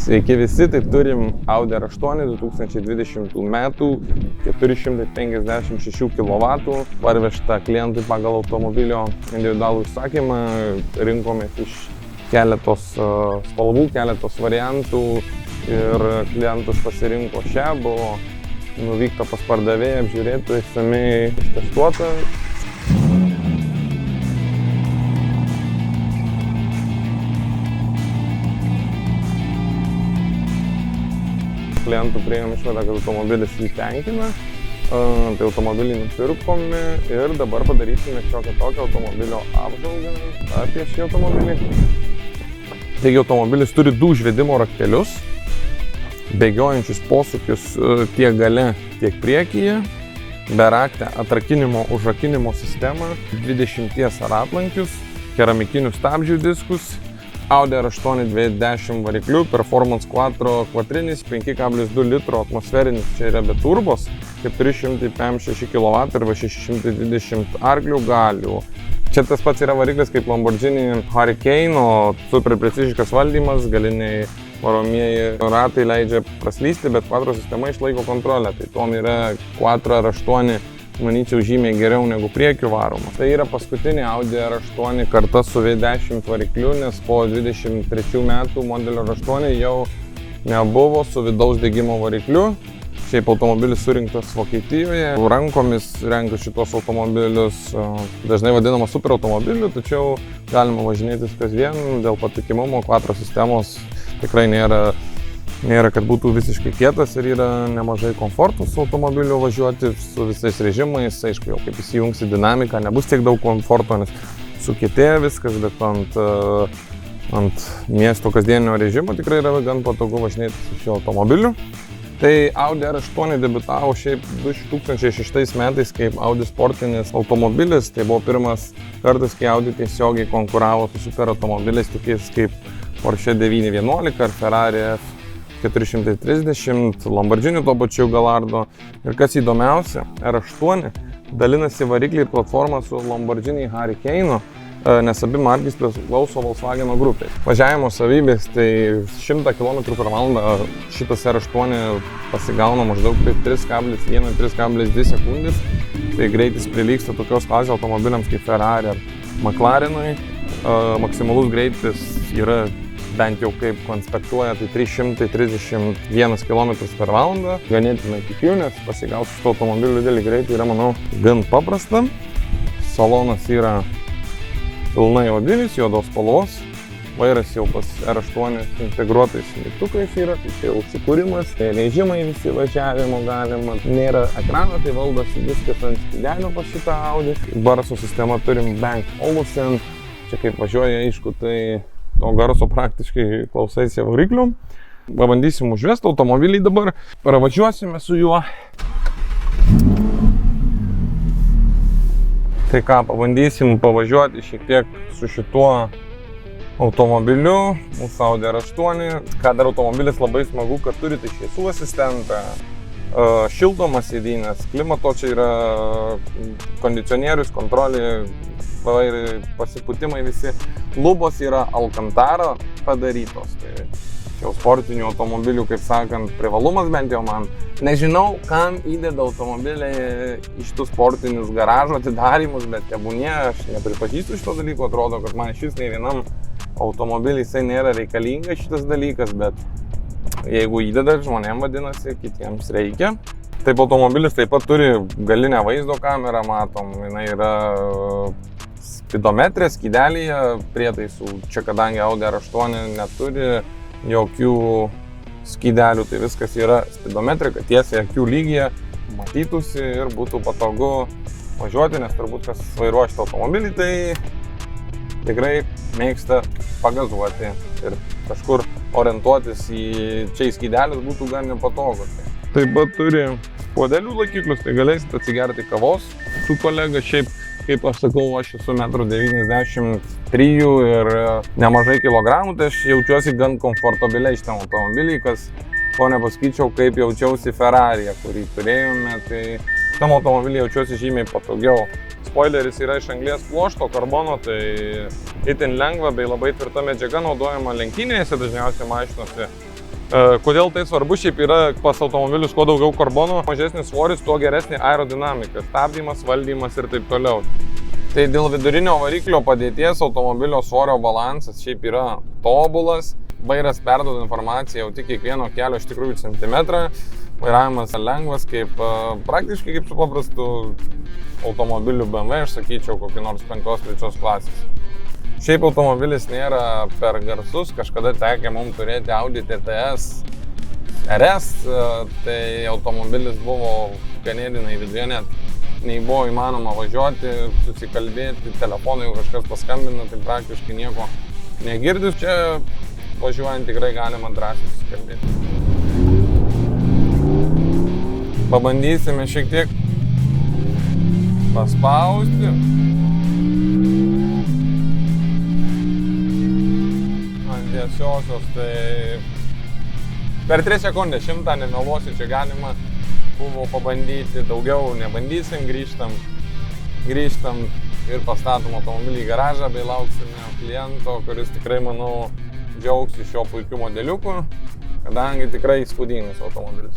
Sveiki visi, tai turim Audi R8 2020 metų 456 kW parvežta klientui pagal automobilio individualų užsakymą. Rinkomės iš keletos spalvų, keletos variantų ir klientus pasirinko šią, buvo nuvykta pas pardavėją, apžiūrėta, išsamiai ištestuota. Klientų priėjom išvadą, kad automobilis jį tenkina, tai automobilį nupirkome ir dabar padarysime šiokią tokią automobilio apžvalgą apie šį automobilį. Taigi automobilis turi du užvedimo raktelius, bėgiojančius posūkius tiek gale, tiek priekyje, beraktę atrakinimo, užrakinimo sistemą, 20 ratlankius, keramikinius stabdžių diskus, Audi R8 210 variklių, Performance Quattro kvatrinis, 5,2 litro atmosferinis, čia yra be turbos, 456 kW arba 620 arklių galių. Čia tas pats yra variklis kaip Lamborghini Hurricane, super preciziškas valdymas, galiniai varomieji ratai leidžia praslysti, bet Quattro sistema išlaiko kontrolę, tai tom yra Quattro R8, manyčiau, žymiai geriau negu priekiu varomas. Tai yra paskutinė Audi R8 karta su V10 varikliu, nes po 23 metų modelio R8 jau nebuvo su vidaus degimo varikliu. Šiaip automobilis surinktas Vokietijoje, rankomis renka šitos automobilius, dažnai vadinamas super automobiliu, tačiau galima važinėtis kasdien, dėl patikimumo Quattro sistemos tikrai nėra, kad būtų visiškai kietas ir yra nemažai komfortų su automobiliu važiuoti, su visais režimais. Aišku, jau kaip įsijungsi dinamiką, nebus tiek daug komforto, nes sukietėja viskas, bet ant miesto kasdieninio režimo tikrai yra gan patogu važinėti su šiuo automobiliu. Tai Audi R8 debiutavo šiaip 2006 metais kaip Audi sportinis automobilis. Tai buvo pirmas kartas, kai Audi tiesiogiai konkuravo su super automobiliais, tokiais kaip Porsche 911 ar Ferrari F430, Lamborghini tuo pačiu Gallardo. Ir kas įdomiausia, R8 dalinasi variklį ir platformą su Lamborghini Hurricane, nes abi markės priklauso Volkswageno grupei. Važiavimo savybės, tai 100 km/h šitas R8 pasigauna maždaug 3,1–3,2 sekundės. Tai greitis prilygsta tokios klasės automobiliams kaip Ferrari ar McLarenui. Maksimalus greitis yra, bent jau kaip konspektuoja, tai 331 km/h. Ganėtinai tikiu, nes pasigauti šito automobilio didelį greitį yra, manau, gan paprasta. Salonas yra pilnai odinis, juodos spalvos. Vairas jau pas R8 integruotais mygtukais yra, tai čia užsikūrimas, režimai visi važiavimo galima. Nėra ekrano, tai valdosi viskas ant skydelių pas šitą Audi. Garso sistema turim Bang Olufsen. Čia kaip važiuoja, aišku, tai to garso praktiškai klausaisi variklių. Pabandysim užvesti automobilį dabar. Pravažiuosime su juo. Tai ką, pabandysim pavažiuoti šiek tiek su šituo automobiliu. Mūsų Audi R8. Ką dar automobilis labai smagu, kad turi tai šviesų asistentą, šildomas sėdynės, klimato čia yra, kondicionierius, kontrolė, pasipūtimai visi. Lubos yra Alcantara padarytos. Tai jau sportinių automobilių, kaip sakant, privalumas bent jau man. Nežinau, kam įdeda automobilį iš tų sportinius garažo atidarymus, bet tebūnie, aš nepripažįstu šito dalyko, atrodo, kad man šis nei vienam automobilį jisai nėra reikalingas šitas dalykas, bet jeigu įdeda žmonėm, vadinasi, kitiems reikia. Taip, automobilis taip pat turi galinę vaizdo kamerą, matom, jinai yra spidometrė, skydelyje prietaisų. Čia kadangi Audi R8 neturi jokių skydelių, tai viskas yra spidometrė, kad tiesiai akių lygyje matytųsi ir būtų patogu važiuoti, nes turbūt kas vairuoja šitą automobilį, tai tikrai mėgsta pagazuoti ir kažkur orientuotis čia į skydelius būtų gan nepatogu. Taip pat turi puodelių laikiklius, tai galėsite atsigerti kavos su kolega. Šiaip, kaip aš sakau, aš esu 1,93 m ir nemažai kilogramų, tai aš jaučiuosi gan komfortabiliai šitam automobilį, kas ko nepasakyčiau, kaip jaučiausi Ferrary'e, kurį turėjome, tai šitam automobilį jaučiuosi žymiai patogiau. Spoileris yra iš anglies pluošto, karbono, tai itin lengva bei labai tvirta medžiaga naudojama lenktynėse, dažniausiai mašinose Kodėl tai svarbu? Šiaip yra pas automobilius kuo daugiau karbono, mažesnis svoris, tuo geresnė aerodinamika, stabdymas, valdymas ir taip toliau. Tai dėl vidurinio variklio padėties automobilio svorio balansas šiaip yra tobulas, vairas perduoda informaciją jau tik kiekvieno kelio iš tikrųjų centimetrą, vairavimas lengvas, praktiškai kaip su paprastu automobiliu BMW, aš sakyčiau, kokį nors 5-3 klasės. Šiaip automobilis nėra per garsus, kažkada tekę mums turėti Audi TTS RS, tai automobilis buvo ganėtinai viduje, net nei buvo įmanoma važiuoti, susikalbėti, telefonai jau kažkas paskambina, tai praktiškai nieko negirdis. Čia važiuojant tikrai galima drąsiai susikalbėti. Pabandysime šiek tiek paspausti. Tiesiosios, tai per 3 sekundės 100 nemeluosiu, čia galima buvo pabandyti, daugiau nebandysim, grįžtam ir pastatom automobilį į garažą, bei lauksime kliento, kuris tikrai, manau, džiaugsis šio puikiu modeliuku, kadangi tikrai įspūdingas automobilis.